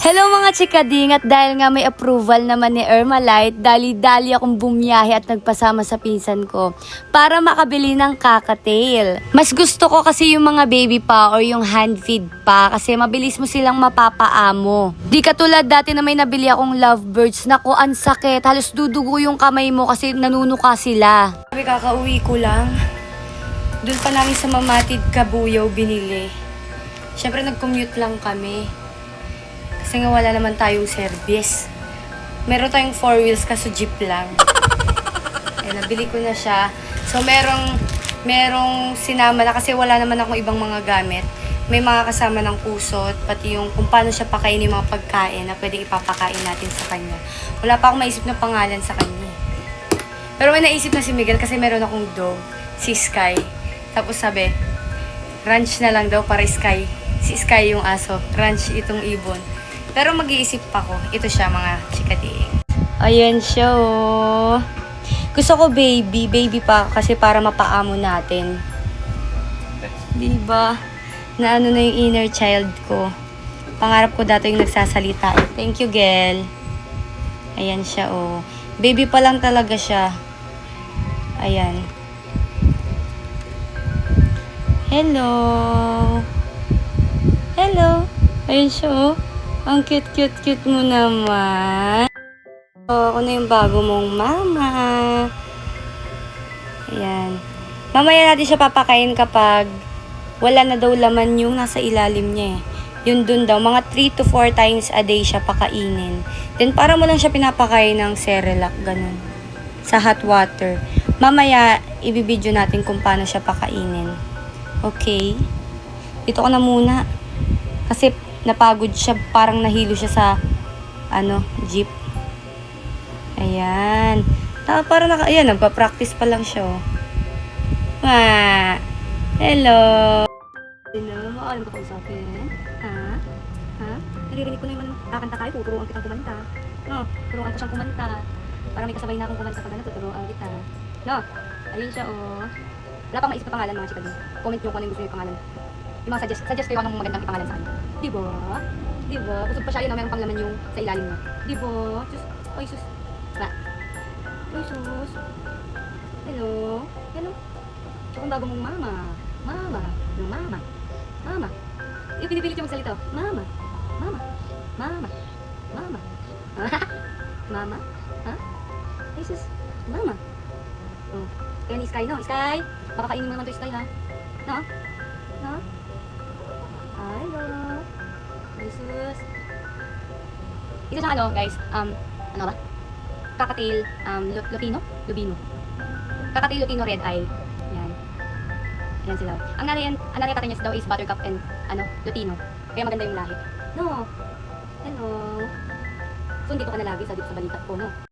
Hello mga chikading, at dahil nga may approval naman ni Ermalite, dali-dali akong bumiyahe at nagpasama sa pinsan ko para makabili ng kakatail. Mas gusto ko kasi yung mga baby pa or yung hand feed pa kasi mabilis mo silang mapapaamo. Di katulad dati na may nabili akong lovebirds, naku ang sakit, halos dudugo yung kamay mo kasi nanunuka sila. Sabi kakauwi ko lang, dun pa namin sa Mamatid Kabuyaw binili. Siyempre nag-commute lang kami. Kasi nga wala naman tayong service. Meron tayong 4 wheels kaso jeep lang. Ay, nabili ko na siya. So merong sinama na kasi wala naman akong ibang mga gamit. May mga kasama ng kusot, pati yung kung paano siya pakainin yung mga pagkain na pwede ipapakain natin sa kanya. Wala pa akong maisip na pangalan sa kanya. Pero may naisip na si Miguel kasi meron akong dog, si Sky. Tapos sabi, ranch na lang daw para Sky. Si Sky yung aso, ranch itong ibon. Pero mag-iisip pa ko. Ito siya mga chikading. Ayan siya oh. Gusto ko baby pa kasi para mapaamo natin. Diba? Na ano na yung inner child ko. Pangarap ko dati yung nagsasalita. Thank you, girl. Ayan siya oh. Baby pa lang talaga siya. Ayan. Hello. Hello. Ayan siya oh. Ang cute mo naman. Oh, ako na yung bago mong mama. Ayan. Mamaya natin siya papakain kapag wala na daw laman yung nasa ilalim niya eh. Yun dun daw, mga 3 to 4 times a day siya pakainin. Then para mo lang siya pinapakain ng Cerelac, ganun. Sa hot water. Mamaya, ibibidyo natin kung paano siya pakainin. Okay? Dito ko na muna. Kasi napagod siya, parang nahilo siya sa jeep. Ayan. Parang ayan, nagpa-practice pa lang siya oh. Hello. Hello, maalam ka kausapin? Ha? Naririnig ko na yung kakanta tayo, tuturuan kitang kumanta. No, turuan ko siyang kumanta. Para may kasabay na akong kumanta ka na, tuturuan kita. No, ayun siya oh. Wala pang maisip na pangalan mga chikading. Comment nyo kung ano yung gusto nyo yung pangalan. Yung mga suggest kayo anong magandang ipangalan sa kanya. Diba? Diba? Busog pa siya yun na mayroong panglaman yung sa ilalim niya. Diba? Sus. Oy, sus. Ba? Oy, sus. Hello? Hello? Siya kung bago mong mama. Mama. Yung mama. Mama. Yung pinipilit yung magsalita. Mama. Mama. Mama. Mama. Mama? Ha? Ay, sus. Mama. Oh. Kaya ni Sky, no? Sky! Makakainin mo naman to Sky, ha? No? No? Hello. Jesus. Ito siyang guys, ano ba? Kakatail, Lupino. Kakatail Lupino Red Eye. Yan. Ayan sila. Ang nanay tatay niya daw is Buttercup and, Lutino. Kaya maganda yung lahi. No. Hello. So, dito ka na lagi sa balita ko, no?